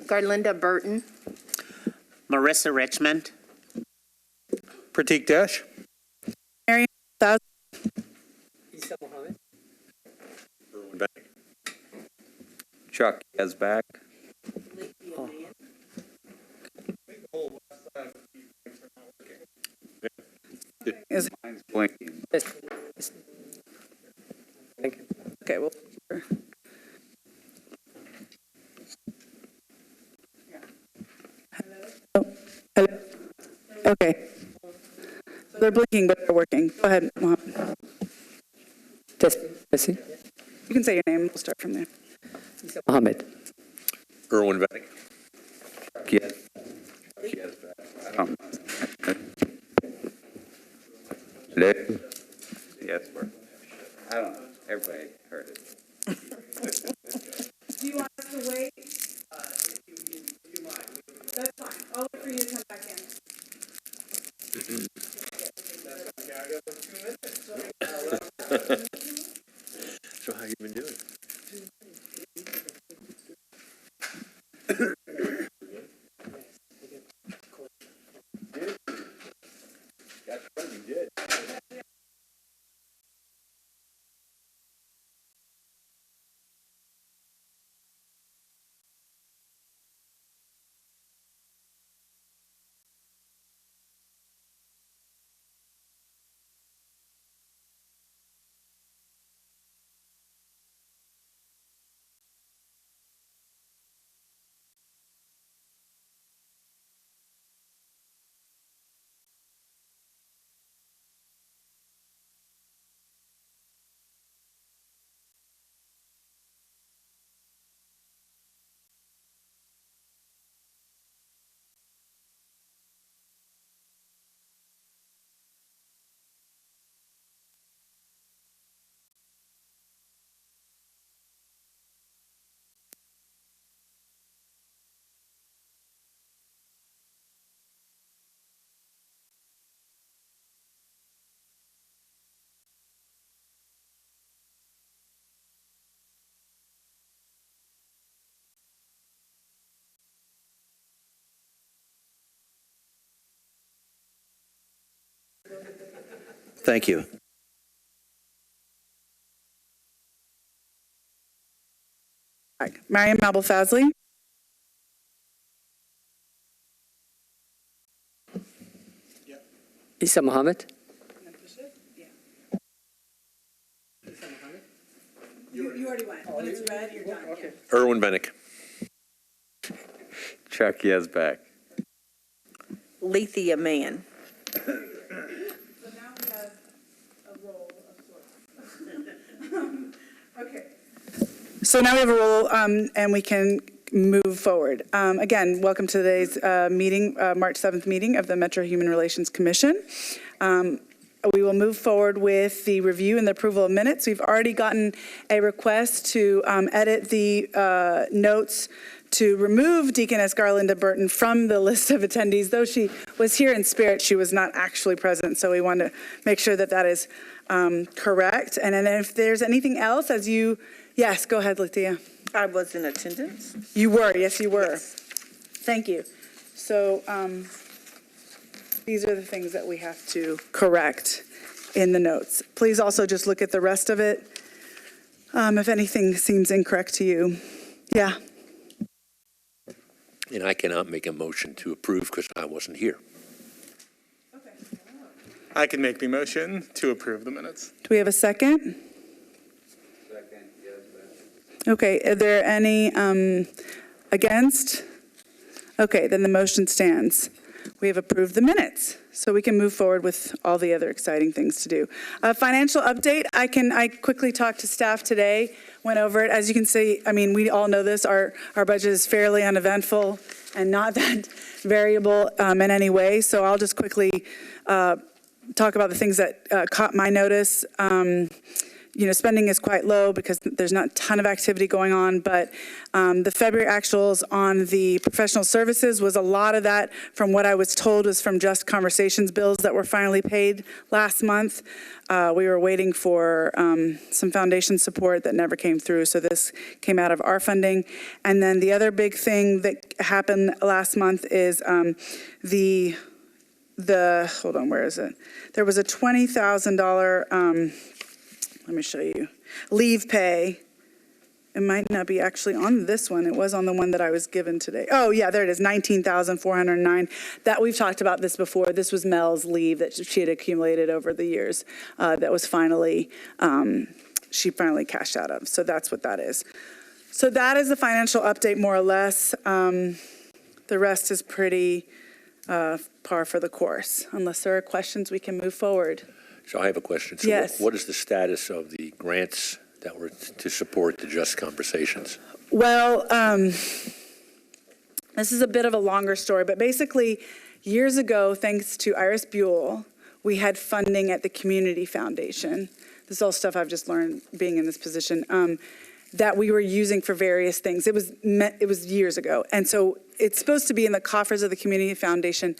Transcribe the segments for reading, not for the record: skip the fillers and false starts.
Garlinda Burton. Marissa Richmond. Pratik Dash. Mary Thousand. Isa Mohammed. Chuck Yazbak. Oh. Is Mine's blinking. Thank you. okay. Well, hello. Okay. They're blinking, but they're working. Go ahead, Mohammed. Tessie. You can say your name. We'll start from there. Isa Mohammed. Erwin Vennick. Yazbak. Hello? Yes, I don't know. Everybody heard it. Do you want us to wait? That's fine. I'll wait for you to come back in. So how you been doing? Thank you. Mariam Mabel Fazli. Isa Mohammed. You already went. When it's red, you're done. Okay. Erwin Vennick. Chuck Yazbak. Lethea Mann. So now we have a roll of sorts. Okay. So now we have a roll, and we can move forward. Again, welcome to today's meeting, March 7th meeting of the Metro Human Relations Commission. We will move forward with the review and the approval of minutes. We've already gotten a request to edit the notes to remove Deaconess Garlinda Burton from the list of attendees. Though she was here in spirit, she was not actually present, so we want to make sure that that is correct. And then if there's anything else, yes, go ahead, Lethea. I was in attendance. You were, yes, you were. Yes. Thank you. So these are the things that we have to correct in the notes. Please also just look at the rest of it if anything seems incorrect to you. Yeah. And I cannot make a motion to approve because I wasn't here. I can make the motion to approve the minutes. Do we have a second? Second, Okay, are there any against? Okay, then the motion stands. We have approved the minutes, so we can move forward with all the other exciting things to do. Financial update, I quickly talked to staff today, went over it. As you can see, I mean, we all know this, our budget is fairly uneventful and not that variable in any way, so I'll just quickly talk about the things that caught my notice. spending is quite low because there's not a ton of activity going on, but the February actuals on the professional services was a lot of that, from what I was told, was from Just Conversations bills that were finally paid last month. We were waiting for some foundation support that never came through, so this came out of our funding. And then the other big thing that happened last month is hold on, where is it? There was a $20,000, let me show you, leave pay. It might not be actually on this one. It was on the one that I was given today. Oh, yeah, there it is, $19,409. That, we've talked about this before. This was Mel's leave that she had accumulated over the years that was finally, she finally cashed out of. So that's what that is. So that is the financial update, more or less. The rest is pretty par for the course. Unless there are questions, we can move forward. So I have a question. So Yes. what is the status of the grants that were to support the Just Conversations? Well, this is a bit of a longer story, but basically, years ago, thanks to Iris Buell, we had funding at the Community Foundation. This is all stuff I've just learned being in this position, that we were using for various things. It was years ago. And so it's supposed to be in the coffers of the Community Foundation.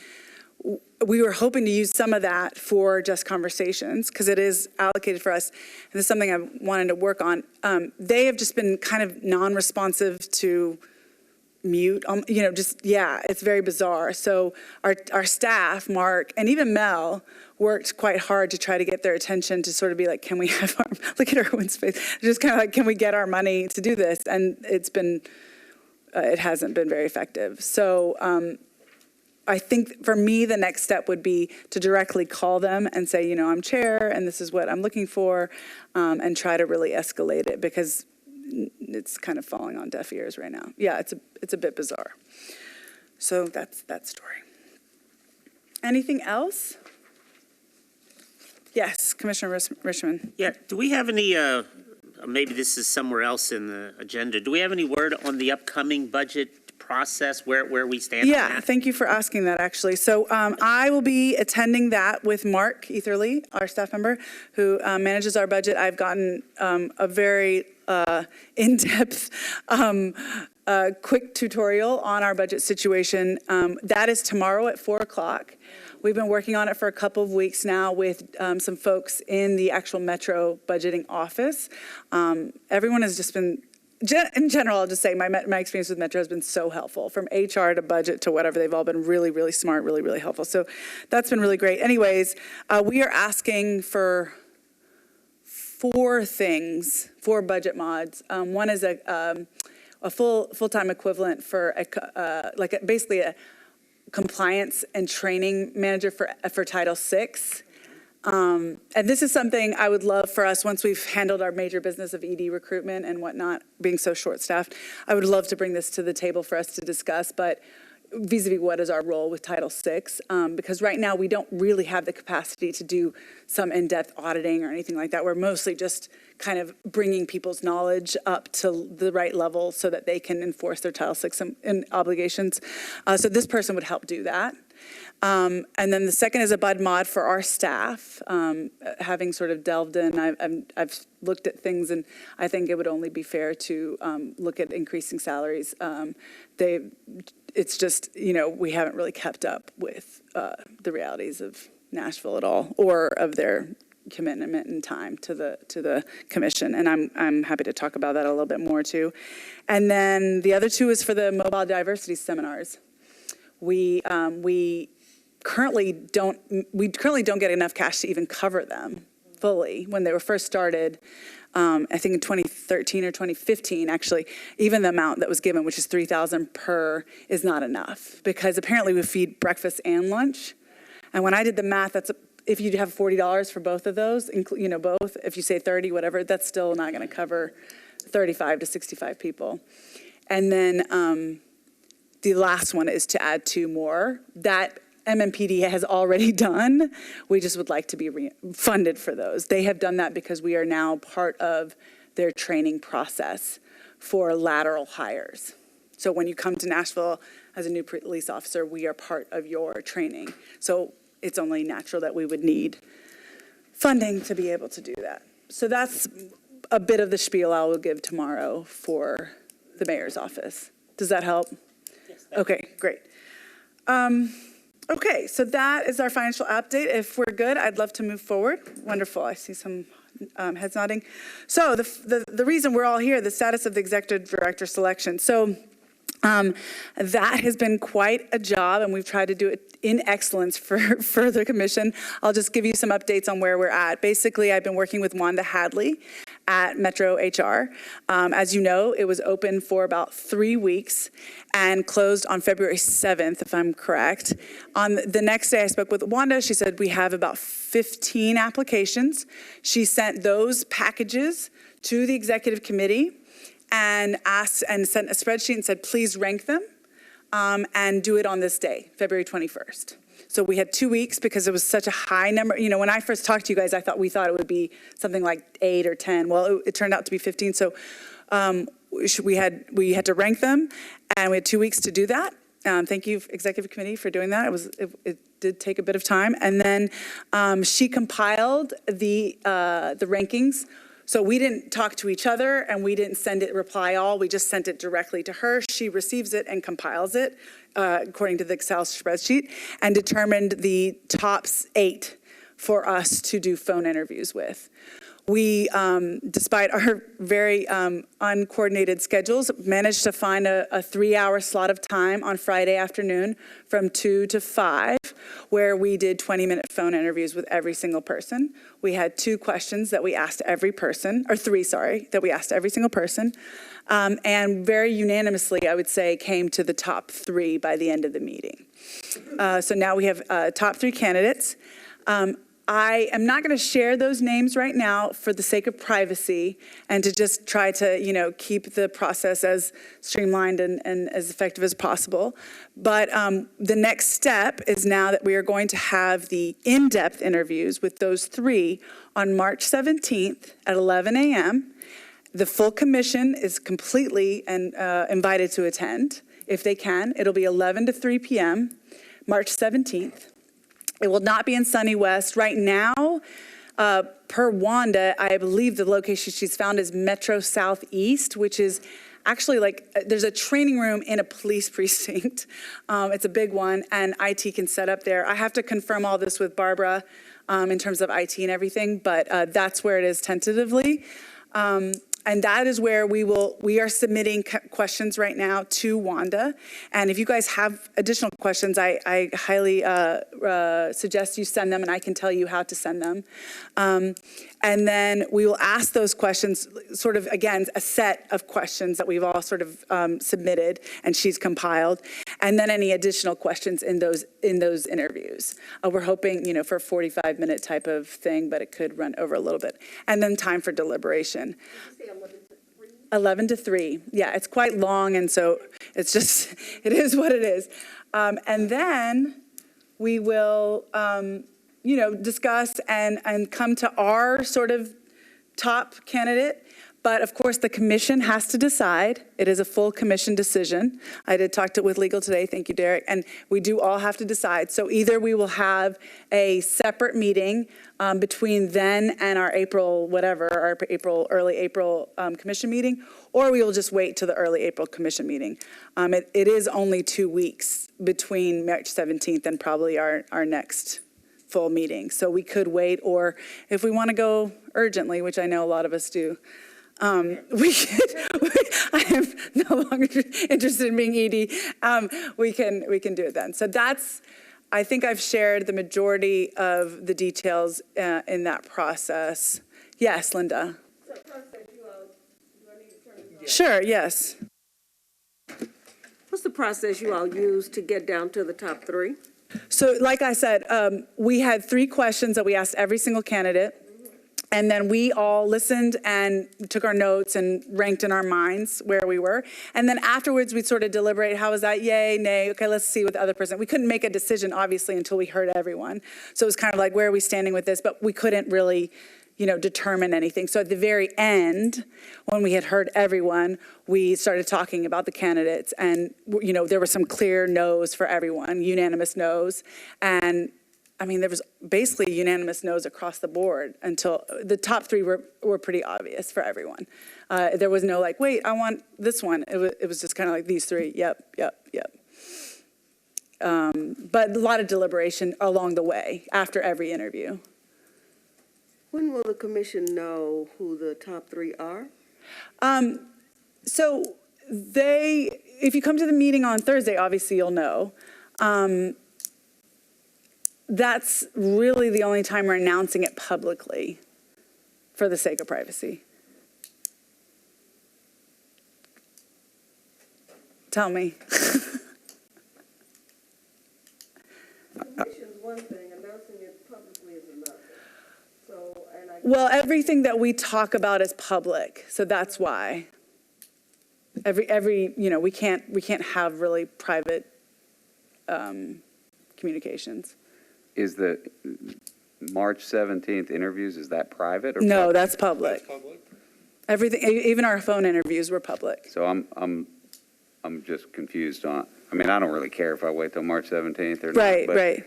We were hoping to use some of that for Just Conversations because it is allocated for us. And this is something I wanted to work on. They have just been kind of non-responsive to mute, it's very bizarre. So our staff, Mark, and even Mel, worked quite hard to try to get their attention to sort of be like, can we have our, look at Erwin's face, just kind of like, can we get our money to do this? And it hasn't been very effective. So I think for me, the next step would be to directly call them and say, I'm chair and this is what I'm looking for, and try to really escalate it because it's kind of falling on deaf ears right now. Yeah, it's a bit bizarre. So that's that story. Anything else? Yes, Commissioner Richmond. Yeah, do we have any, maybe this is somewhere else in the agenda, do we have any word on the upcoming budget process, where we stand on Yeah, that? thank you for asking that, actually. So I will be attending that with Mark Etherly, our staff member, who manages our budget. I've gotten a very in-depth, quick tutorial on our budget situation. That is tomorrow at 4 o'clock. We've been working on it for a couple of weeks now with some folks in the actual Metro budgeting office. Everyone has just been, in general, I'll just say my experience with Metro has been so helpful, from HR to budget to whatever. They've all been really, really smart, really, really helpful. So that's been really great. Anyways, we are asking for 4 things, 4 budget mods. One is a full-time equivalent for basically a compliance and training manager for Title VI. And this is something I would love for us, once we've handled our major business of ED recruitment and whatnot, being so short-staffed, I would love to bring this to the table for us to discuss, but vis-a-vis what is our role with Title VI, because right now we don't really have the capacity to do some in-depth auditing or anything like that. We're mostly just kind of bringing people's knowledge up to the right level so that they can enforce their Title VI obligations. So this person would help do that. And then the second is a bud mod for our staff. Having sort of delved in, I've looked at things, and I think it would only be fair to look at increasing salaries. It's just, we haven't really kept up with the realities of Nashville at all, or of their commitment and time to the commission. And I'm happy to talk about that a little bit more too. And then the other 2 is for the mobile diversity seminars. We currently don't get enough cash to even cover them fully. When they were first started, I think in 2013 or 2015, actually, even the amount that was given, which is $3,000 per, is not enough, because apparently we feed breakfast and lunch. And when I did the math, if you have $40 for both of those, both, if you say 30, whatever, that's still not going to cover 35 to 65 people. And then the last one is to add 2 more. That MMPD has already done. We just would like to be funded for those. They have done that because we are now part of their training process for lateral hires. So when you come to Nashville as a new police officer, we are part of your training. So it's only natural that we would need funding to be able to do that. So that's a bit of the spiel I will give tomorrow for the mayor's office. Does that help? Yes. Okay, great. Okay, so that is our financial update. If we're good, I'd love to move forward. Wonderful, I see some heads nodding. So the reason we're all here, the status of the executive director selection. So that has been quite a job, and we've tried to do it in excellence for the commission. I'll just give you some updates on where we're at. Basically, I've been working with Wanda Hadley at Metro HR. As you know, it was open for about 3 weeks and closed on February 7th, if I'm correct. On the next day I spoke with Wanda, she said we have about 15 applications. She sent those packages to the executive committee and sent a spreadsheet and said, please rank them and do it on this day, February 21st. So we had 2 weeks because it was such a high number. You know, when I first talked to you guys, we thought it would be something like 8 or 10. Well, it turned out to be 15. So we had to rank them, and we had 2 weeks to do that. Thank you, Executive Committee, for doing that. It did take a bit of time. And then she compiled the rankings. So we didn't talk to each other, and we didn't send it reply all. We just sent it directly to her. She receives it and compiles it according to the Excel spreadsheet, and determined the top 8 for us to do phone interviews with. We, despite our very uncoordinated schedules, managed to find a 3-hour slot of time on Friday afternoon from 2 to 5, where we did 20-minute phone interviews with every single person. We had 2 questions that we asked every person, or 3, sorry, that we asked every single person. And very unanimously, I would say, came to the top 3 by the end of the meeting. So now we have top 3 candidates. I am not going to share those names right now for the sake of privacy and to just try to, keep the process as streamlined and as effective as possible. But the next step is now that we are going to have the in-depth interviews with those 3 on March 17th at 11 a.m. The full commission is completely invited to attend. If they can, it'll be 11 to 3 p.m., March 17th. It will not be in Sonny West. Right now, per Wanda, I believe the location she's found is Metro Southeast, which is actually there's a training room in a police precinct. It's a big one, and IT can set up there. I have to confirm all this with Barbara in terms of IT and everything, but that's where it is tentatively. And that is where we are submitting questions right now to Wanda. And if you guys have additional questions, I highly suggest you send them, and I can tell you how to send them. And then we will ask those questions, sort of, again, a set of questions that we've all sort of submitted and she's compiled. And then any additional questions in those interviews. We're hoping, for a 45-minate type of thing, but it could run over a little bit. And then time for deliberation. 11 to 3. Yeah, it's quite long, and so it is what it is. And then we will, discuss and come to our sort of top candidate. But of course, the commission has to decide. It is a full commission decision. I did talk with legal today. Thank you, Derek. And we do all have to decide. So either we will have a separate meeting between then and our early April commission meeting, or we will just wait till the early April commission meeting. It is only 2 weeks between March 17th and probably our next full meeting. So we could wait, or if we want to go urgently, which I know a lot of us do, I am no longer interested in being ED. We can do it then. So I think I've shared the majority of the details in that process. Yes, Linda. Sure, yes. What's the process you all use to get down to the top 3? So like I said, we had 3 questions that we asked every single candidate. And then we all listened and took our notes and ranked in our minds where we were. And then afterwards, we'd sort of deliberate, how was that? Yay, nay, okay, let's see what the other person. We couldn't make a decision, obviously, until we heard everyone. So it was kind of like, where are we standing with this? But we couldn't really, determine anything. So at the very end, when we had heard everyone, we started talking about the candidates. And, there were some clear no's for everyone, unanimous no's. And there was basically unanimous no's across the board until the top three were pretty obvious for everyone. There was no like, wait, I want this one. It was just kind of like these three. Yep. But a lot of deliberation along the way after every interview. When will the commission know who the top three are? So if you come to the meeting on Thursday, obviously you'll know. That's really the only time we're announcing it publicly for the sake of privacy. Tell me. Commission's one thing, announcing it publicly is another. So, and I. Well, everything that we talk about is public, so that's why. We can't have really private communications. Is the March 17th interviews, is that private or No, public? that's public. Everything, even our phone interviews were public. So I'm just confused on, I don't really care if I wait till March 17th or not. Right, but right.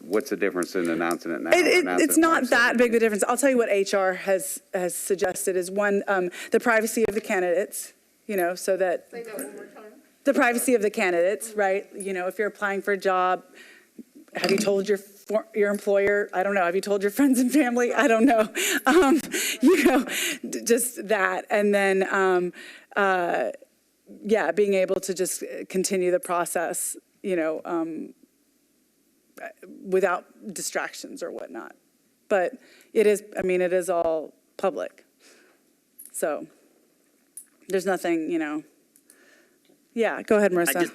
What's the difference in announcing it now? and announcing It's it not March that big of a 17th? difference. I'll tell you what HR has suggested is one, the privacy of the candidates, so that. Say that one more time. The privacy of the candidates, right? If you're applying for a job, have you told your employer? I don't know. Have you told your friends and family? I don't know. Just that. And then, being able to just continue the process, without distractions or whatnot. But it is all public. So there's nothing, Yeah, go ahead, Marissa.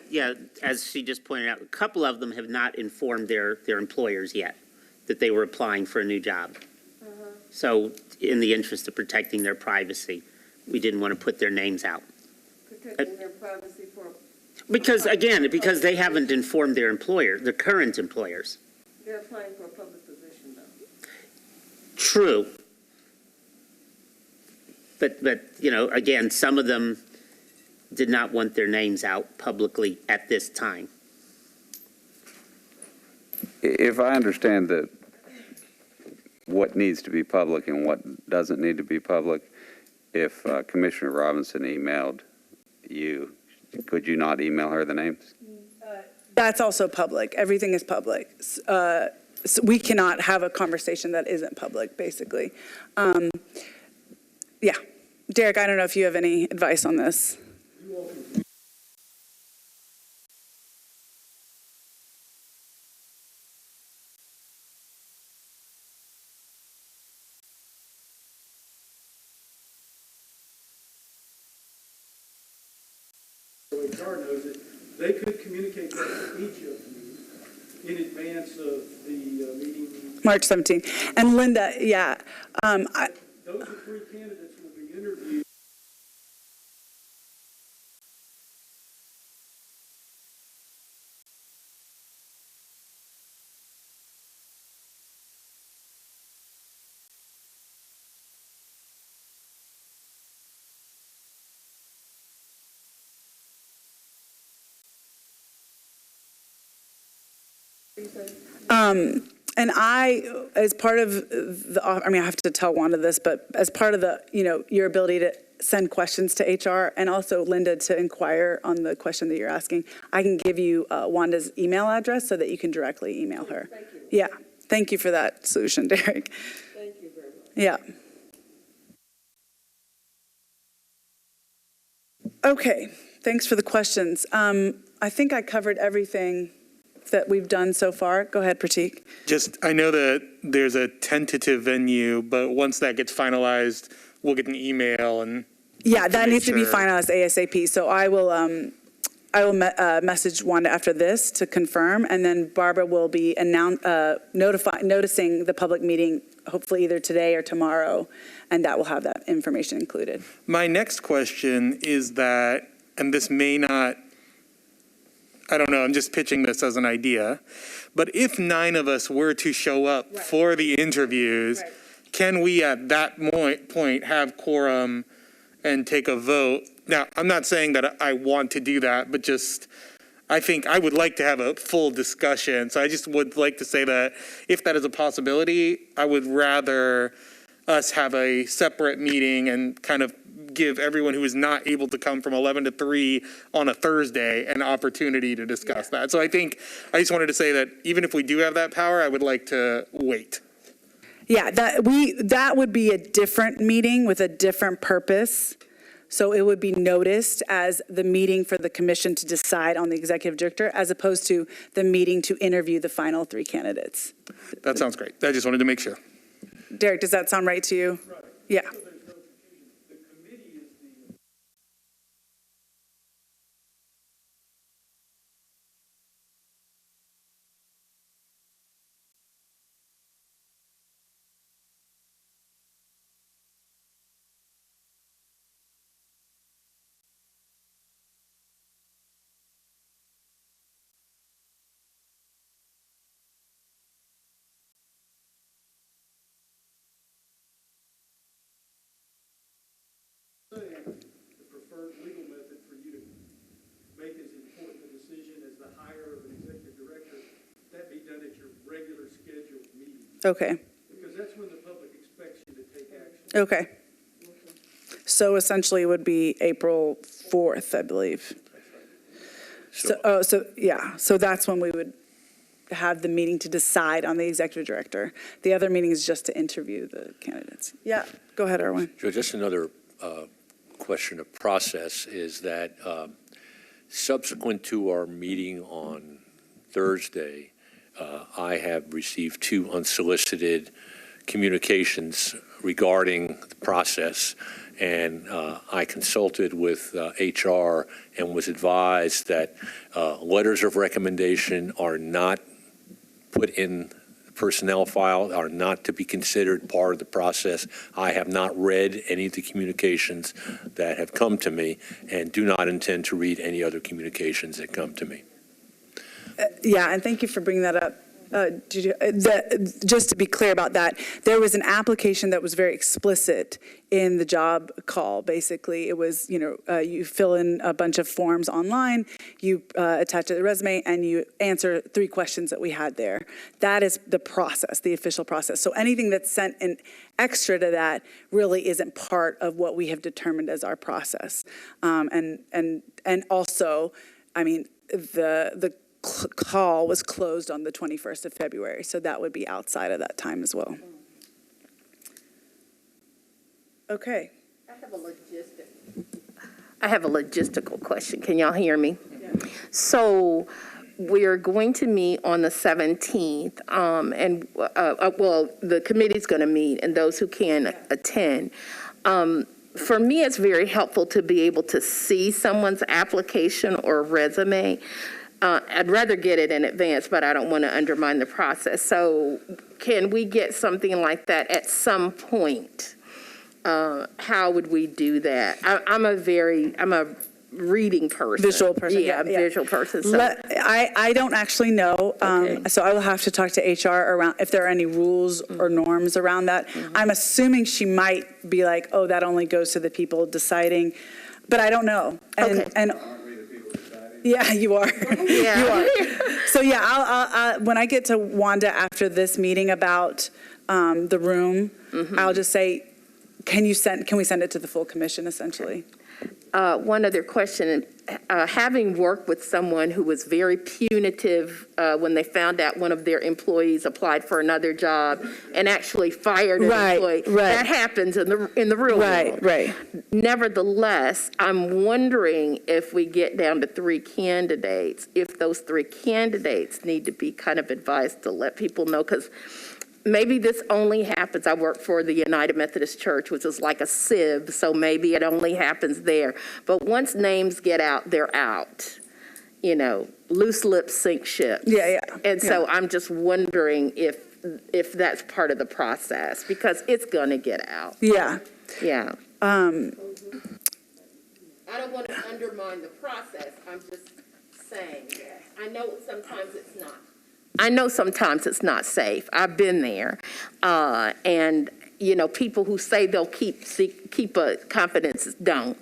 As she just pointed out, a couple of them have not informed their employers yet that they were applying for a new job. So in the interest of protecting their privacy, we didn't want to put their names out. Protecting their privacy for. Because they haven't informed their current employers. They're applying for a public position though. True. But again, some of them did not want their names out publicly at this time. If I understand what needs to be public and what doesn't need to be public, if Commissioner Robinson emailed you, could you not email her the names? That's also public. Everything is public. So we cannot have a conversation that isn't public, basically. Derek, I don't know if you have any advice on this. HR knows it, they could communicate that to each of you in advance of the meeting. March 17th. And Linda, Those are three candidates will be interviewed. and as part of I have to tell Wanda this, but as part of the, your ability to send questions to HR and also Linda to inquire on the question that you're asking, I can give you Wanda's email address so that you can directly email her. Thank you. Yeah. Thank you for that solution, Derek. Thank you very much. Yeah. Okay. Thanks for the questions. I think I covered everything that we've done so far. Go ahead, Pratik. I know that there's a tentative venue, but once that gets finalized, we'll get an email and. Yeah, that needs to be sure. finalized ASAP. So I will message Wanda after this to confirm, and then Barbara will be noticing the public meeting, hopefully either today or tomorrow, and that will have that information included. My next question is that, and this may not, I don't know, I'm just pitching this as an idea, but if 9 of us were to show up for the interviews, can we at that point have quorum and take a vote? Now, I'm not saying that I want to do that, but just, I think I would like to have a full discussion. So I just would like to say that if that is a possibility, I would rather us have a separate meeting and kind of give everyone who is not able to come from 11 to 3 on a Thursday an opportunity to discuss that. So I think, I just wanted to say that even if we do have that power, I would like to wait. Yeah, that would be a different meeting with a different purpose. So it would be noticed as the meeting for the commission to decide on the executive director, as opposed to the meeting to interview the final 3 candidates. That sounds great. I just wanted to make sure. Derek, does that sound right to you? Right. Yeah. So there's no confusion. The committee is the saying the preferred legal method for you to make as important a decision as the hire of an executive director, that be done at your regular scheduled meeting, Okay. because that's when the public expects you to take action. Okay. So essentially it would be April 4th, I believe. So that's when we would have the meeting to decide on the executive director. The other meeting is just to interview the candidates. Yeah, go ahead, Erwin. Joe, just another question of process is that subsequent to our meeting on Thursday, I have received 2 unsolicited communications regarding the process, and I consulted with HR and was advised that letters of recommendation are not put in the personnel file, are not to be considered part of the process. I have not read any of the communications that have come to me and do not intend to read any other communications that come to me. Yeah, and thank you for bringing that up. Just to be clear about that, there was an application that was very explicit in the job call. Basically, it was, you fill in a bunch of forms online, you attach a resume, and you answer 3 questions that we had there. That is the process, the official process. So anything that's sent in extra to that really isn't part of what we have determined as our process. And also, I mean, the call was closed on the 21st of February, so that would be outside of that time as well. Okay. I have a logistical question. Can y'all hear me? So we're going to meet on the 17th, well, the committee's going to meet, and those who can attend. For me, it's very helpful to be able to see someone's application or resume. I'd rather get it in advance, but I don't want to undermine the process. So can we get something like that at some point? How would we do that? I'm a reading person. Visual person. Yeah, visual person. So. I don't actually know, Okay. so I will have to talk to HR around if there are any rules or norms around that. I'm assuming she might be like, oh, that only goes to the people deciding, but I don't know. Okay. Yeah, you are. Yeah. You are. So yeah, I'll when I get to Wanda after this meeting about the room, I'll just say, can we send it to the full commission essentially? One other question. Having worked with someone who was very punitive when they found out one of their employees applied for another job and actually fired an employee, that happens in the real world. Right. Nevertheless, I'm wondering if we get down to 3 candidates, if those 3 candidates need to be kind of advised to let people know, because maybe this only happens, I work for the United Methodist Church, which is like a sieve, so maybe it only happens there. But once names get out, they're out. Loose lips sink ships. Yeah. And so I'm just wondering if that's part of the process, because it's going to get out. Yeah. Yeah. I don't want to undermine the process. I'm just saying that. I know sometimes it's not safe. I've been there. And, people who say they'll keep a confidence don't.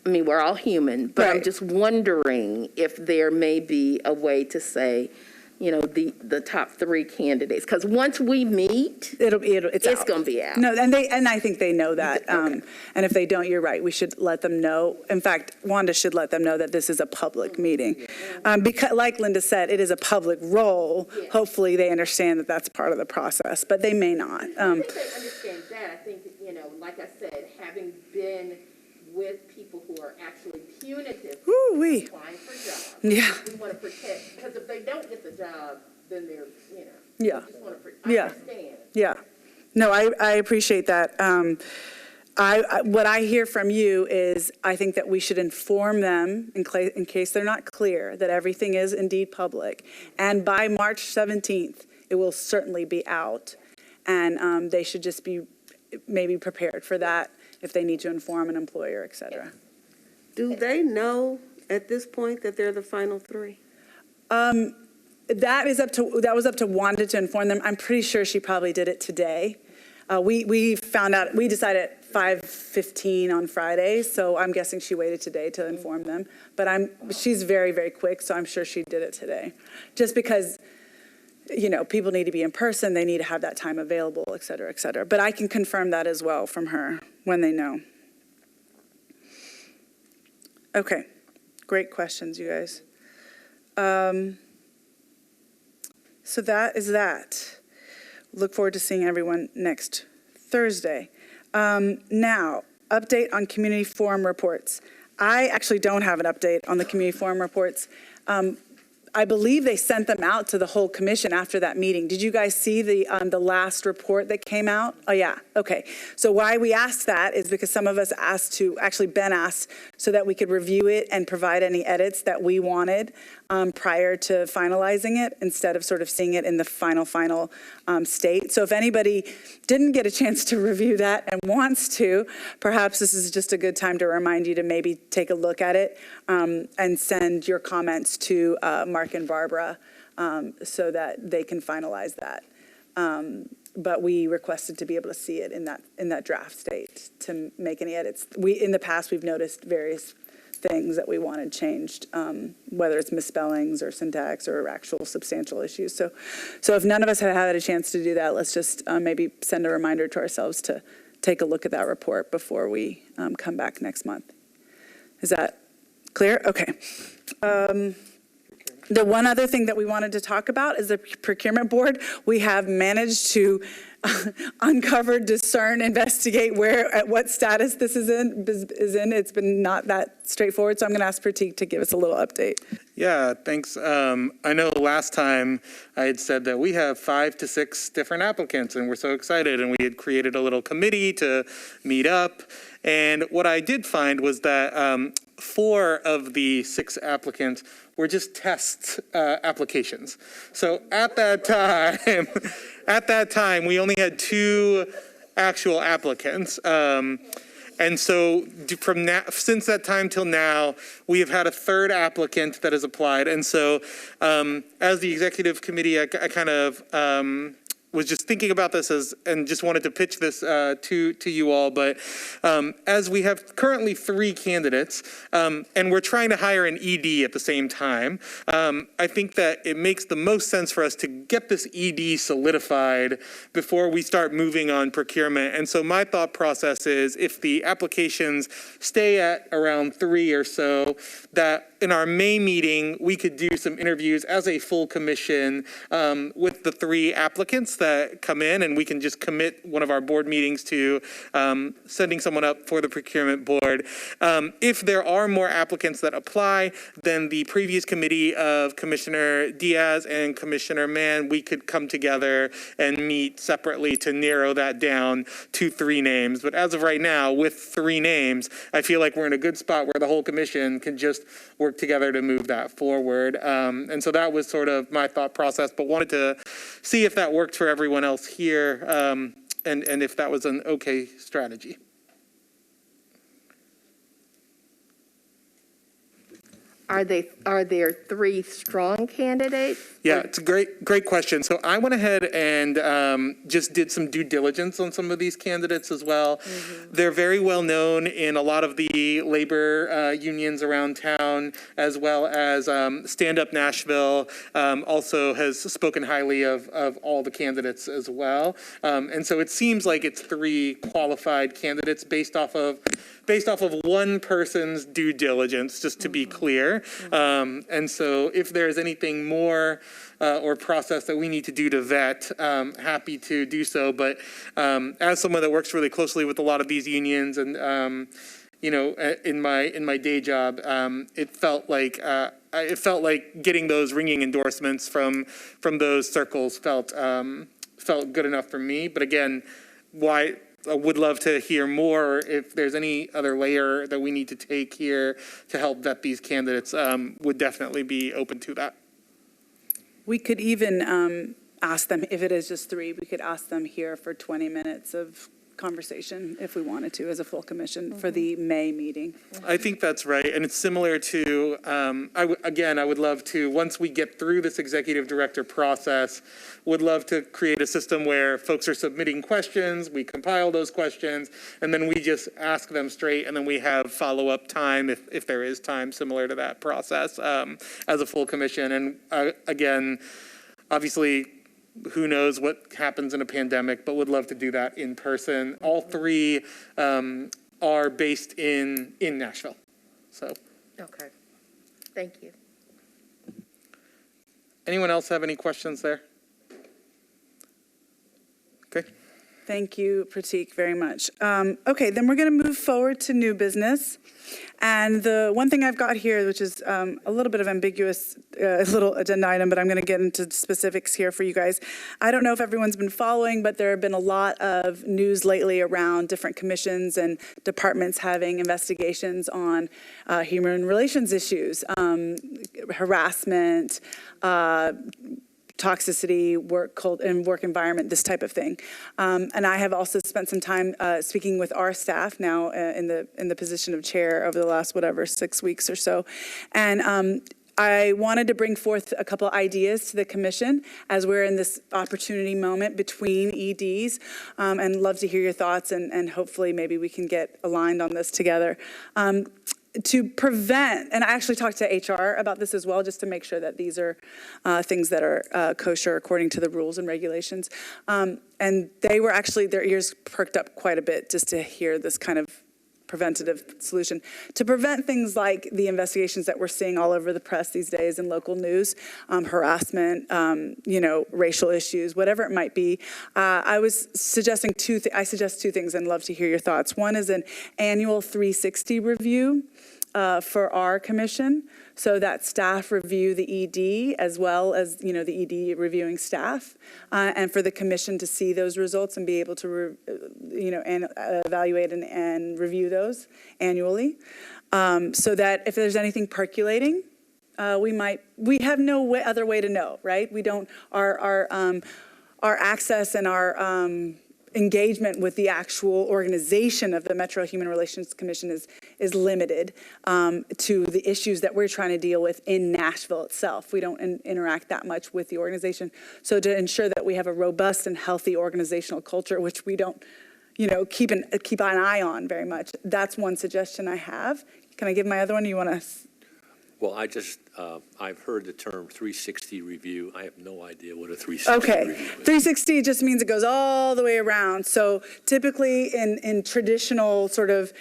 I mean, we're all human, but I'm Right. just wondering if there may be a way to say, you know, the top 3 candidates, because once we meet, It's it's out. going to be out. No, and I think they know that. And if they don't, you're right. We should let them know. In fact, Wanda should let them know that this is a public meeting. Because, like Linda said, it is a public role. Yeah. Hopefully, they understand that that's part of the process, but they may not. I think they understand that. I think, you know, like I said, having been with people who are actually punitive, Woo-wee. applying for jobs. Yeah. We want to protect, because if they don't get the job, then they're, you know. Yeah. We just want to, Yeah. I understand. Yeah. No, I appreciate that. What I hear from you is I think that we should inform them in case they're not clear that everything is indeed public. And by March 17th, it will certainly be out. And they should just be maybe prepared for that if they need to inform an employer, et cetera. Do they know at this point that they're the final 3? That was up to Wanda to inform them. I'm pretty sure she probably did it today. We found out, we decided at 5:15 on Friday, so I'm guessing she waited today to inform them. But she's very, very quick, so I'm sure she did it today. Just because, you know, people need to be in person, they need to have that time available, et cetera, et cetera. But I can confirm that as well from her when they know. Okay, great questions, you guys. So that is that. Look forward to seeing everyone next Thursday. Now, update on community forum reports. I actually don't have an update on the community forum reports. I believe they sent them out to the whole commission after that meeting. Did you guys see the last report that came out? Oh, yeah, okay. So why we asked that is because some of us asked to, actually Ben asked, so that we could review it and provide any edits that we wanted prior to finalizing it, instead of sort of seeing it in the final state. So if anybody didn't get a chance to review that and wants to, perhaps this is just a good time to remind you to maybe take a look at it and send your comments to Mark and Barbara so that they can finalize that. But we requested to be able to see it in that draft state to make any edits. In the past, we've noticed various things that we wanted changed, whether it's misspellings or syntax or actual substantial issues. So if none of us have had a chance to do that, let's just maybe send a reminder to ourselves to take a look at that report before we come back next month. Is that clear? Okay. The one other thing that we wanted to talk about is the Procurement Board. We have managed to uncover, discern, investigate at what status this is in. It's been not that straightforward, so I'm going to ask Pratik to give us a little update. Yeah, thanks. I know last time I had said that we have 5 to 6 different applicants, and we're so excited, and we had created a little committee to meet up. And what I did find was that 4 of the 6 applicants were just test applications. So at that time, we only had 2 actual applicants. And so since that time till now, we have had a 3rd applicant that has applied. And so as the executive committee, I kind of was just thinking about this and just wanted to pitch this to you all. But as we have currently 3 candidates, and we're trying to hire an ED at the same time, I think that it makes the most sense for us to get this ED solidified before we start moving on procurement. And so my thought process is, if the applications stay at around 3 or so, that in our May meeting, we could do some interviews as a full commission with the 3 applicants that come in, and we can just commit one of our board meetings to sending someone up for the Procurement Board. If there are more applicants that apply, then the previous committee of Commissioner Diaz and Commissioner Mann, we could come together and meet separately to narrow that down to 3 names. But as of right now, with 3 names, I feel like we're in a good spot where the whole commission can just work together to move that forward. And so that was sort of my thought process, but wanted to see if that worked for everyone else here, and if that was an okay strategy. are there 3 strong candidates? Yeah, it's a great question. So I went ahead and just did some due diligence on some of these candidates as well. They're very well known in a lot of the labor unions around town, as well as Stand Up Nashville also has spoken highly of all the candidates as well. And so it seems like it's 3 qualified candidates based off of one person's due diligence, just to be clear. And so if there's anything more or process that we need to do to vet, happy to do so. But as someone that works really closely with a lot of these unions and, in my day job, it felt like getting those ringing endorsements from those circles felt good enough for me. But again, I would love to hear more if there's any other layer that we need to take here to help vet these candidates. Would definitely be open to that. We could even ask them, if it is just 3, we could ask them here for 20 minutes of conversation if we wanted to as a full commission for the May meeting. I think that's right. And it's similar to, I would love to, once we get through this executive director process, would love to create a system where folks are submitting questions, we compile those questions, and then we just ask them straight, and then we have follow-up time if there is time similar to that process as a full commission. And again, obviously, who knows what happens in a pandemic, but would love to do that in person. All 3 are based in Nashville. So, Okay. Thank you. anyone else have any questions there? Okay. Thank you, Pratik, very much. Okay, then we're going to move forward to new business. And the one thing I've got here, which is a little bit of ambiguous, little agenda item, but I'm going to get into specifics here for you guys. I don't know if everyone's been following, but there have been a lot of news lately around different commissions and departments having investigations on human relations issues, harassment, toxicity, work environment, this type of thing. And I have also spent some time speaking with our staff now in the position of chair over the last, 6 weeks or so. And I wanted to bring forth a couple ideas to the commission as we're in this opportunity moment between EDs, and love to hear your thoughts, and hopefully maybe we can get aligned on this together. To prevent, and I actually talked to HR about this as well, just to make sure that these are things that are kosher according to the rules and regulations. And they were actually, their ears perked up quite a bit just to hear this kind of preventative solution. To prevent things like the investigations that we're seeing all over the press these days in local news, harassment, racial issues, whatever it might be. I was suggesting I suggest 2 things and love to hear your thoughts. One is an annual 360 review for our commission, so that staff review the ED as well as, the ED reviewing staff, and for the commission to see those results and be able to, evaluate and review those annually, so that if there's anything percolating, we have no other way to know, right? We don't, our access and our engagement with the actual organization of the Metro Human Relations Commission is limited to the issues that we're trying to deal with in Nashville itself. We don't interact that much with the organization. So to ensure that we have a robust and healthy organizational culture, which we don't, keep an eye on very much. That's one suggestion I have. Can I give my other one? You want to? Well, I've heard the term 360 review. I have no idea what a 360 review is. 360 just means it goes all the way around. So typically in traditional sort of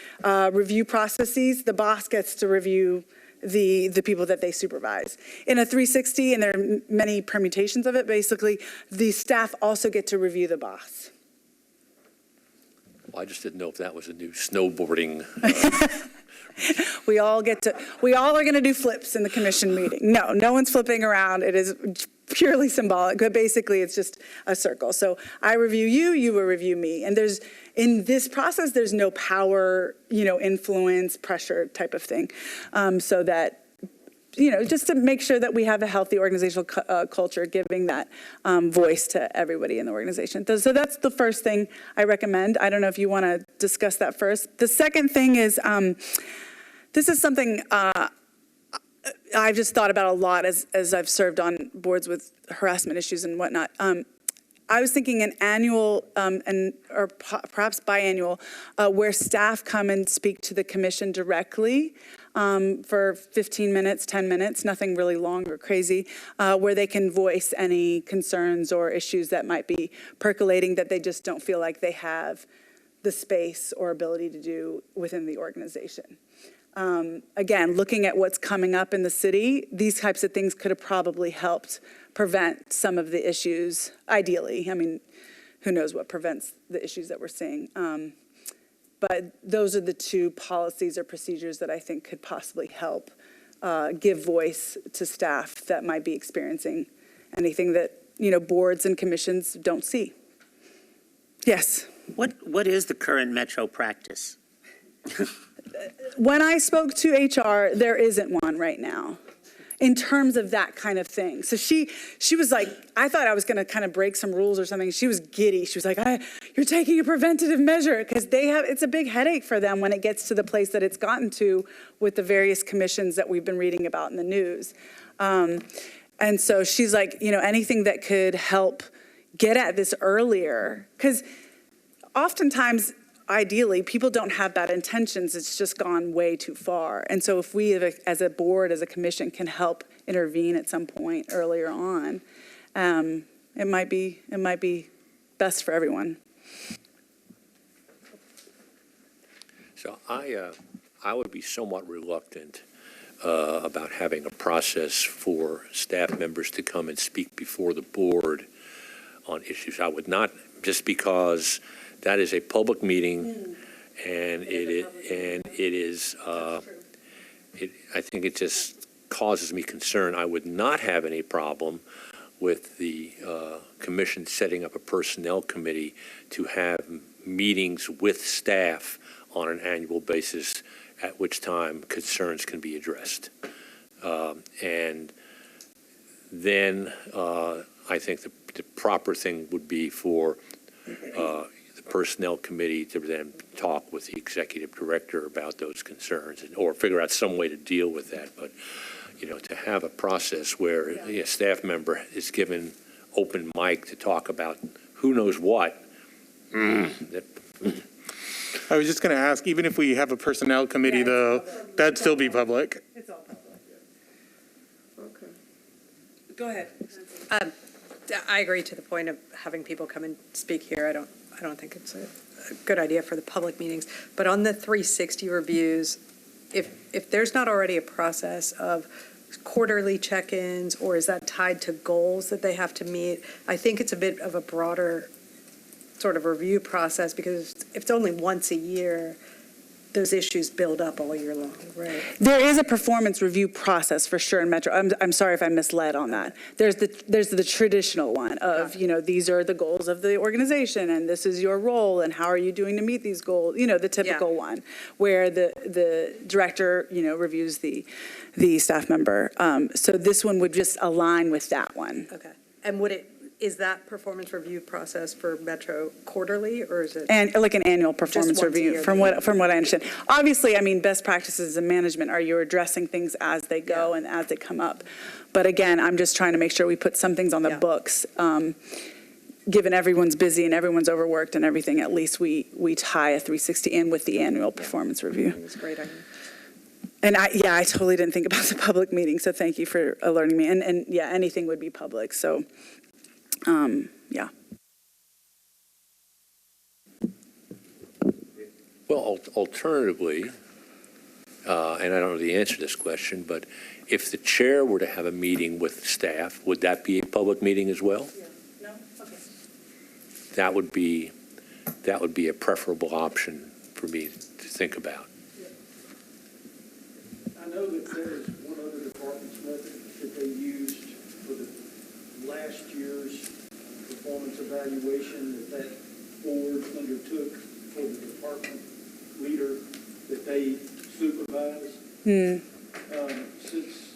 review processes, the boss gets to review the people that they supervise. In a 360, and there are many permutations of it, basically, the staff also get to review the boss. Well, I just didn't know if that was a new snowboarding. We all are going to do flips in the commission meeting. No one's flipping around. It is purely symbolic, but basically it's just a circle. So I review you, you will review me. And in this process, there's no power, influence, pressure type of thing. So that, just to make sure that we have a healthy organizational culture, giving that voice to everybody in the organization. So that's the first thing I recommend. I don't know if you want to discuss that first. The second thing is, this is something I've just thought about a lot as I've served on boards with harassment issues and whatnot. I was thinking an annual or perhaps biannual where staff come and speak to the commission directly for 15 minutes, 10 minutes, nothing really long or crazy, where they can voice any concerns or issues that might be percolating that they just don't feel like they have the space or ability to do within the organization. Again, looking at what's coming up in the city, these types of things could have probably helped prevent some of the issues, ideally. I mean, who knows what prevents the issues that we're seeing. But those are the two policies or procedures that I think could possibly help give voice to staff that might be experiencing anything that, boards and commissions don't see. Yes? What is the current Metro practice? When I spoke to HR, there isn't one right now in terms of that kind of thing. So she was like, I thought I was going to kind of break some rules or something. She was giddy. She was like, you're taking a preventative measure, because it's a big headache for them when it gets to the place that it's gotten to with the various commissions that we've been reading about in the news. And so she's like, anything that could help get at this earlier, because oftentimes, ideally, people don't have bad intentions. It's just gone way too far. And so if we, as a board, as a commission, can help intervene at some point earlier on, it might be best for everyone. So I would be somewhat reluctant about having a process for staff members to come and speak before the board on issues. I would not, just because that is a public meeting, and I think it just causes me concern. I would not have any problem with the commission setting up a personnel committee to have meetings with staff on an annual basis, at which time concerns can be addressed. And then I think the proper thing would be for the personnel committee to then talk with the executive director about those concerns, or figure out some way to deal with that. But, to have a process where a staff member is given open mic to talk about who knows what. I was just going to ask, even if we have a personnel committee, though, that'd still be public. It's all public. Okay. Go ahead. I agree to the point of having people come and speak here. I don't think it's a good idea for the public meetings. But on the 360 reviews, if there's not already a process of quarterly check-ins, or is that tied to goals that they have to meet, I think it's a bit of a broader sort of review process, because if it's only once a year, those issues build up all year long, right? There is a performance review process for sure in Metro. I'm sorry if I misled on that. There's the traditional one of, these are the goals of the organization, and this is your role, and how are you doing to meet these goals? The typical one where the director, reviews the staff member. So this one would just align with that one. Okay. And is that performance review process for Metro quarterly, or is it? And like an annual performance once a review, year, from what I understand. Obviously, best practices in management are you're addressing things as they go and as they come up. But again, I'm just trying to make sure we put some things on the books. Given everyone's busy and everyone's overworked and everything, at least we tie a 360 in with the annual performance review. It's a great idea. And I totally didn't think about the public meeting, so thank you for alerting me. And anything would be public, so. Well, alternatively, and I don't know the answer to this question, but if the chair were to have a meeting with staff, would that be a public meeting as well? No? Okay. That would be a preferable option for me to think about. I know that there is one other department's method that they used for the last year's performance evaluation that board undertook for the department leader that they supervise. Since,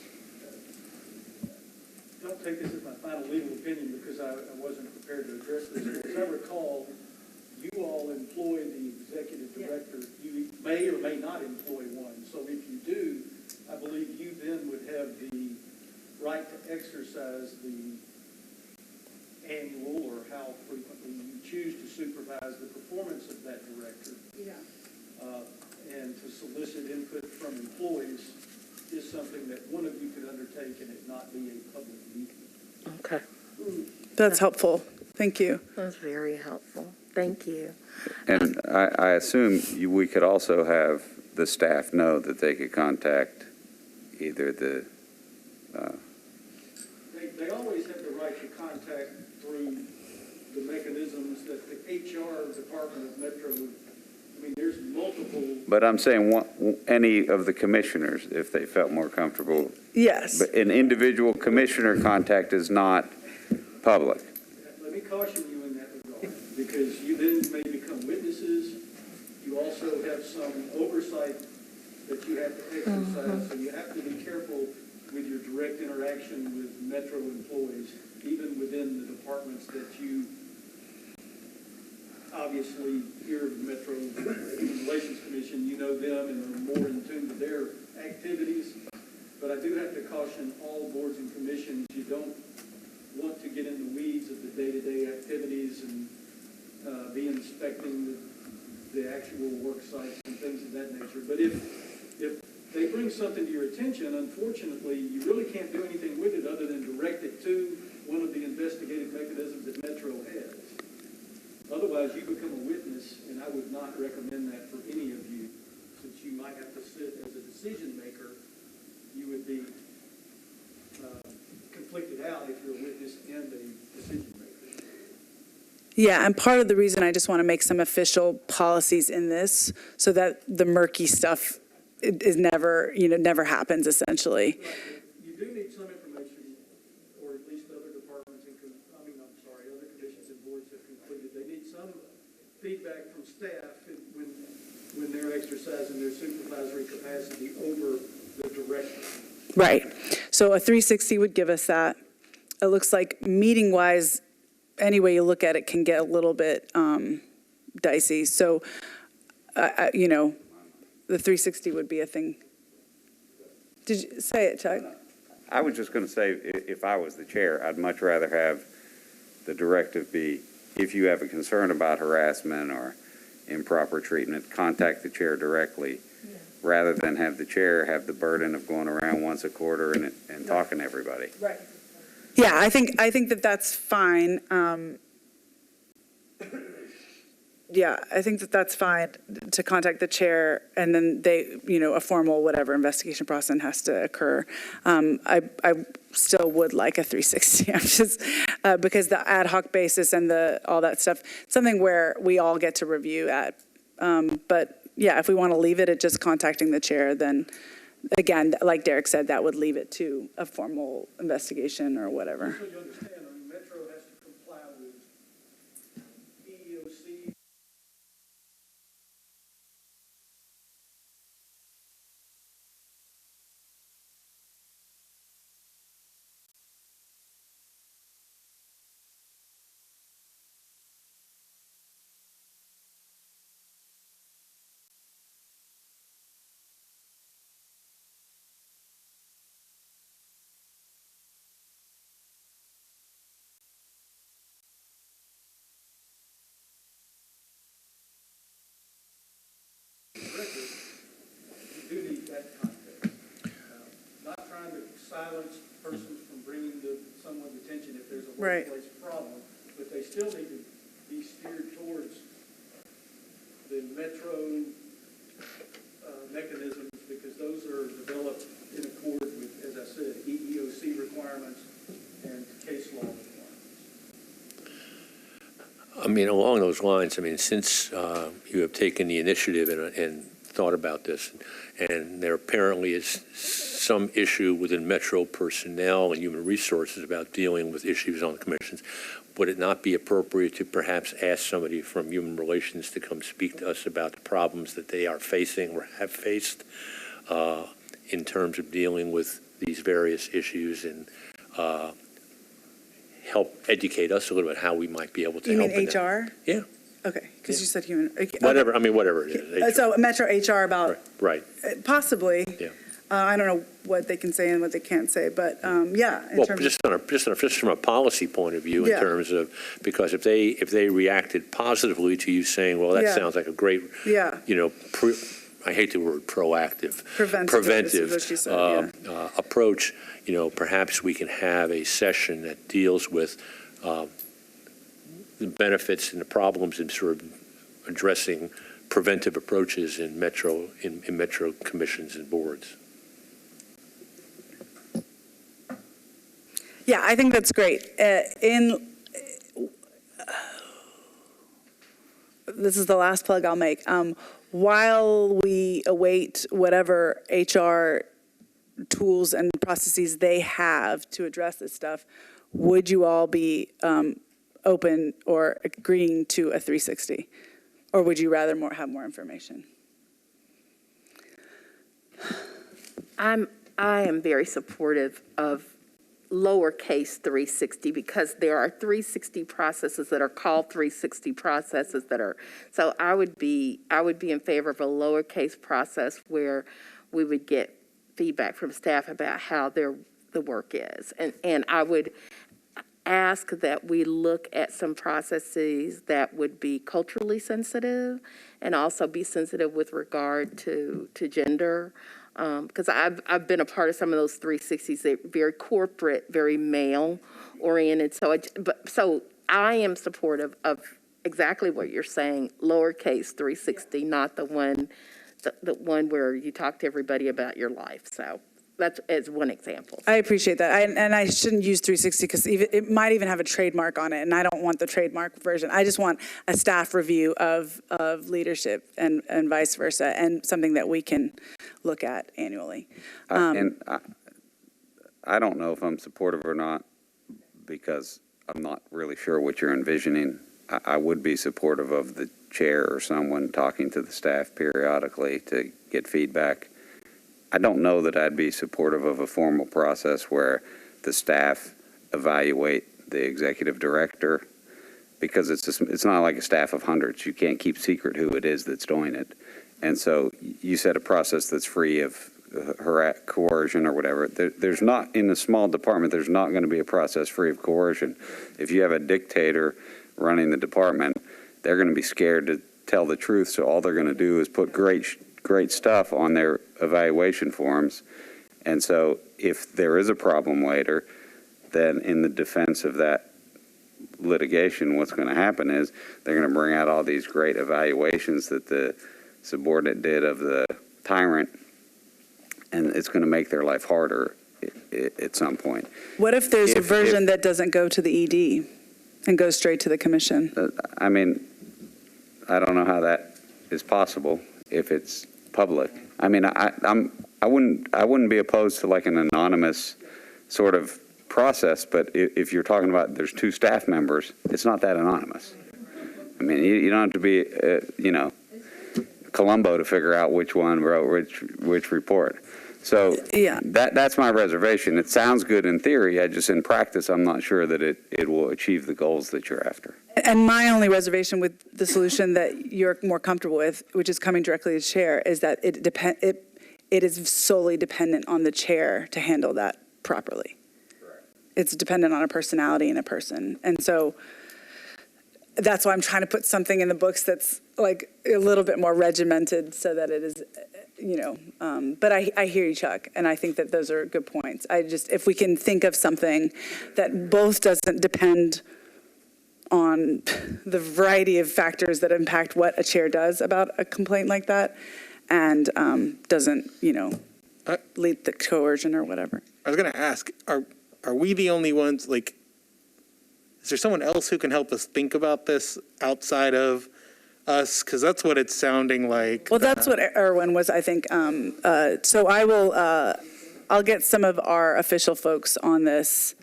don't take this as my final legal opinion because I wasn't prepared to address this, but as I recall, you all employ the executive director. You may or may not employ one. So if you do, I believe you then would have the right to exercise the annual or how frequently you choose to supervise the performance of that director. Yeah. And to solicit input from employees is something that one of you could undertake and it not be a public meeting. Okay, That's helpful. Thank you. that's very helpful. Thank you. And I assume we could also have the staff know that they could contact either the, They always have the right to contact through the mechanisms that the HR department of Metro, I mean, there's multiple. but I'm saying any of the commissioners, if they felt more comfortable. Yes. But an individual commissioner contact is not public. Let me caution you in that regard, because you then may become witnesses. You also have some oversight that you have to exercise, so you have to be careful with your direct interaction with Metro employees, even within the departments that you obviously, you're the Metro Human Relations Commission, you know them and are more in tune to their activities. But I do have to caution all boards and commissions, you don't want to get in the weeds of the day-to-day activities and be inspecting the actual work sites and things of that nature. But if they bring something to your attention, unfortunately, you really can't do anything with it other than direct it to one of the investigative mechanisms that Metro has. Otherwise, you become a witness, and I would not recommend that for any of you, since you might have to sit as a decision maker. You would be conflicted out if you're a witness and a decision maker. Yeah, and part of the reason I just want to make some official policies in this so that the murky stuff is never, never happens essentially. You do need some information, or at least other departments other commissions and boards have concluded, they need some feedback from staff when they're exercising their supervisory capacity over the director. Right. So a 360 would give us that. It looks like meeting-wise, any way you look at it can get a little bit dicey. So, the 360 would be a thing. Did you say it, Chuck? I was just going to say, if I was the chair, I'd much rather have the directive be, if you have a concern about harassment or improper treatment, contact the chair directly, rather than have the chair have the burden of going around once a quarter and talking to everybody. Right. Yeah, I think that that's fine. Yeah, I think that that's fine to contact the chair, and then they, a formal whatever investigation process has to occur. I still would like a 360. I'm just because the ad hoc basis and all that stuff, something where we all get to review at. But yeah, if we want to leave it at just contacting the chair, then again, like Derek said, that would leave it to a formal investigation or whatever. So you understand, Metro has to comply with EEOC. You do need that context. Not trying to silence persons from bringing to someone's attention if there's a Right. workplace problem, but they still need to be steered towards the Metro mechanisms, because those are developed in accord with, as I said, EEOC requirements and case law requirements. I mean, along those lines, since you have taken the initiative and thought about this, and there apparently is some issue within Metro personnel and human resources about dealing with issues on the commissions, would it not be appropriate to perhaps ask somebody from Human Relations to come speak to us about the problems that they are facing or have faced in terms of dealing with these various issues, and help educate us a little bit how we might be able to You help? mean HR? Yeah. Okay, because you said human. Okay. Whatever it is. So Metro HR about Right. possibly. Yeah. I don't know what they can say and what they can't say, but, yeah. in Well, terms of- just from a policy point of view, in Yeah. terms of, because if they reacted positively to you saying, well, that Yeah. sounds like a great, Yeah, I hate the word proactive, preventive, is what she said, yeah. approach, perhaps we can have a session that deals with the benefits and the problems in sort of addressing preventive approaches in metro commissions and boards. Yeah, I think that's great. This is the last plug I'll make. While we await whatever HR tools and processes they have to address this stuff, would you all be open or agreeing to a 360? Or would you rather have more information? I am very supportive of lowercase 360 because there are 360 processes that are called 360 processes that are, so I would be in favor of a lowercase process where we would get feedback from staff about how the work is. And I would ask that we look at some processes that would be culturally sensitive and also be sensitive with regard to gender. Because I've been a part of some of those 360s, they're very corporate, very male-oriented. So I am supportive of exactly what you're saying, lowercase 360, not the one where you talk to everybody about your life. So that's as one example. I appreciate that. And I shouldn't use 360 because it might even have a trademark on it, and I don't want the trademark version. I just want a staff review of leadership and vice versa, and something that we can look at annually. And I don't know if I'm supportive or not because I'm not really sure what you're envisioning. I would be supportive of the chair or someone talking to the staff periodically to get feedback. I don't know that I'd be supportive of a formal process where the staff evaluate the executive director because it's not like a staff of hundreds. You can't keep secret who it is that's doing it. And so you said a process that's free of coercion or whatever. There's not, in a small department, there's not going to be a process free of coercion. If you have a dictator running the department, they're going to be scared to tell the truth. So all they're going to do is put great stuff on their evaluation forms. And so if there is a problem later, then in the defense of that litigation, what's going to happen is they're going to bring out all these great evaluations that the subordinate did of the tyrant, and it's going to make their life harder at some point. What if there's a version that doesn't go to the ED and goes straight to the commission? I mean, I don't know how that is possible if it's public. I mean, I wouldn't be opposed to like an anonymous sort of process, but if you're talking about there's two staff members, it's not that anonymous. I mean, you don't have to be, Columbo to figure out which one wrote which report. So Yeah. that's my reservation. It sounds good in theory. In practice, I'm not sure that it will achieve the goals that you're after. And my only reservation with the solution that you're more comfortable with, which is coming directly to the chair, is that it is solely dependent on the chair to handle that properly. Correct. It's dependent on a personality and a person. And so that's why I'm trying to put something in the books that's like a little bit more regimented so that it is, but I hear you, Chuck, and I think that those are good points. If we can think of something that both doesn't depend on the variety of factors that impact what a chair does about a complaint like that, and doesn't, lead to coercion or whatever. I was going to ask, are we the only ones, like, is there someone else who can help us think about this outside of us? Because that's what it's sounding like. Well, that's what Erwin was, I think. So I'll get some of our official folks on this.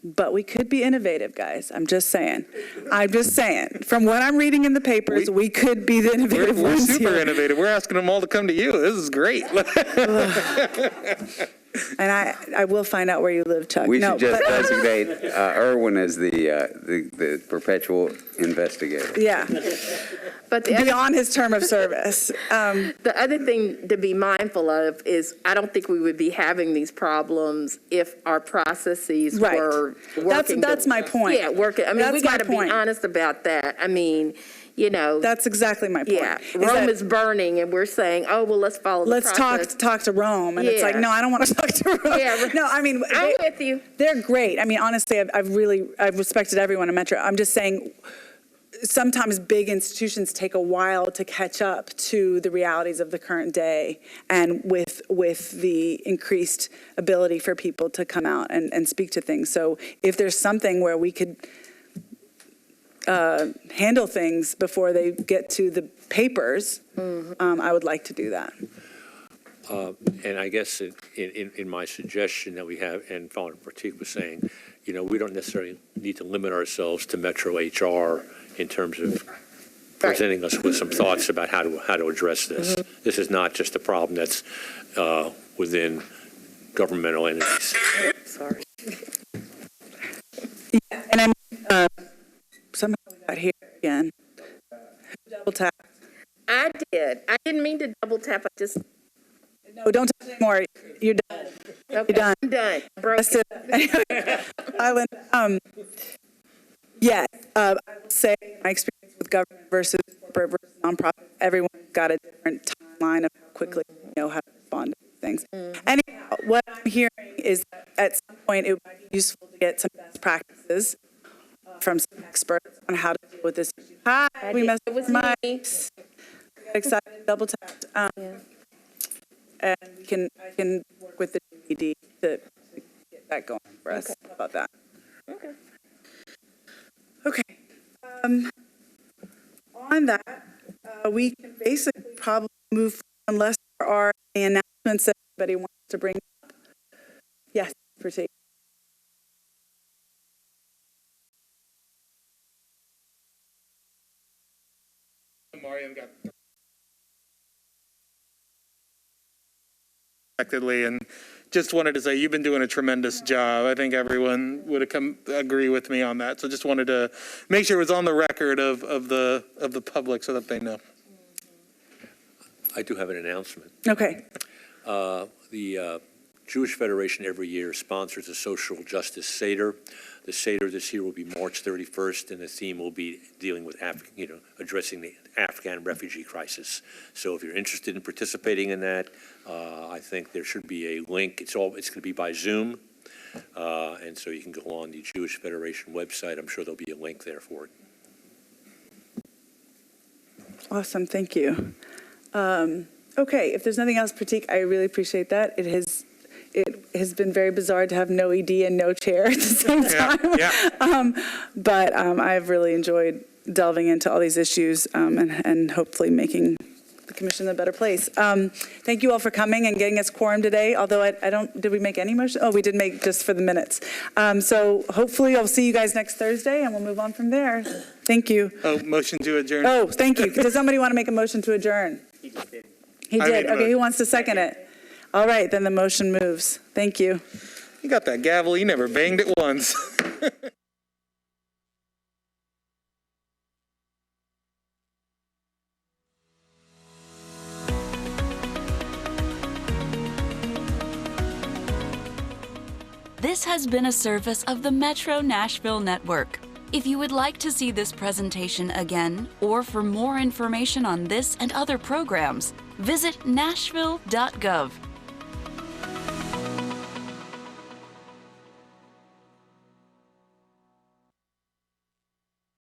But we could be innovative, guys. I'm just saying. From what I'm reading in the papers, we could be the innovative We're ones super here. innovative. We're asking them all to come to you. This is great. And I will find out where you live, Chuck. We should just designate Erwin as the perpetual investigator. Yeah. But the other, beyond his term of service. the other thing to be mindful of is I don't think we would be having these problems if our processes Right. were working. That's my point. Yeah, working. I mean, we That's my got to be point. honest about that. I mean, you know. That's exactly my point. Yeah, is Rome that is burning, and we're saying, oh, well, let's follow the let's process. talk to Rome, and it's like, Yeah. no, I don't want to talk to Rome. Yeah, No, I mean, I'm with you. they're great. I mean, honestly, I've respected everyone in Metro. I'm just saying, sometimes big institutions take a while to catch up to the realities of the current day, and with the increased ability for people to come out and speak to things. So if there's something where we could handle things before they get to the papers, I would like to do that. And I guess in my suggestion that we have, and following what Pratik was saying, you know, we don't necessarily need to limit ourselves to Metro HR in terms of presenting us with some thoughts about how to address this. This is not just a problem that's within governmental entities. Sorry. Yeah, and I'm somehow we got here again. Double tap. I did. I didn't mean to double tap. I just. No, don't touch anymore. You're done. Okay, You're done. I'm done. Broke That's it. it. Island. Yeah, I will say my experience with government versus corporate versus nonprofit, everyone's got a different timeline of how quickly they know how to respond to things. Anyhow, what I'm hearing is that at some point it might be useful to get some best practices from some experts on how to deal with this issue. Hi, we messed It was up me. mics. Got excited, double tapped. And I can work with the DED to get that going for us. Okay. How about that? Okay. Okay. On that, we can basically probably move forward unless there are any announcements that anybody wants to bring up. Yes, proceed. Mario got effectively, and just wanted to say you've been doing a tremendous job. I think everyone would have agree with me on that. So just wanted to make sure it was on the record of the public so that they know. I do have an announcement. Okay. The Jewish Federation every year sponsors a social justice Seder. The Seder this year will be March 31st, and the theme will be dealing with addressing the Afghan refugee crisis. So if you're interested in participating in that, I think there should be a link. It's going to be by Zoom, and so you can go on the Jewish Federation website. I'm sure there'll be a link there for it. Awesome. Thank you. Okay. If there's nothing else, Pratik, I really appreciate that. It has been very bizarre to have no ED and no chair at the same time. Yeah. But I've really enjoyed delving into all these issues and hopefully making the commission a better place. Thank you all for coming and getting us quorum today, although did we make any motion? Oh, we did make just for the minutes. So hopefully I'll see you guys next Thursday and we'll move on from there. Thank you. Oh, motion to adjourn. Oh, thank you. Does somebody want to make a motion to adjourn? He just did. He I made did. the Okay, who motion. wants to second it? All right, then the motion moves. Thank you. You got that gavel. You never banged it once. This has been a service of the Metro Nashville Network. If you would like to see this presentation again, or for more information on this and other programs, visit nashville.gov.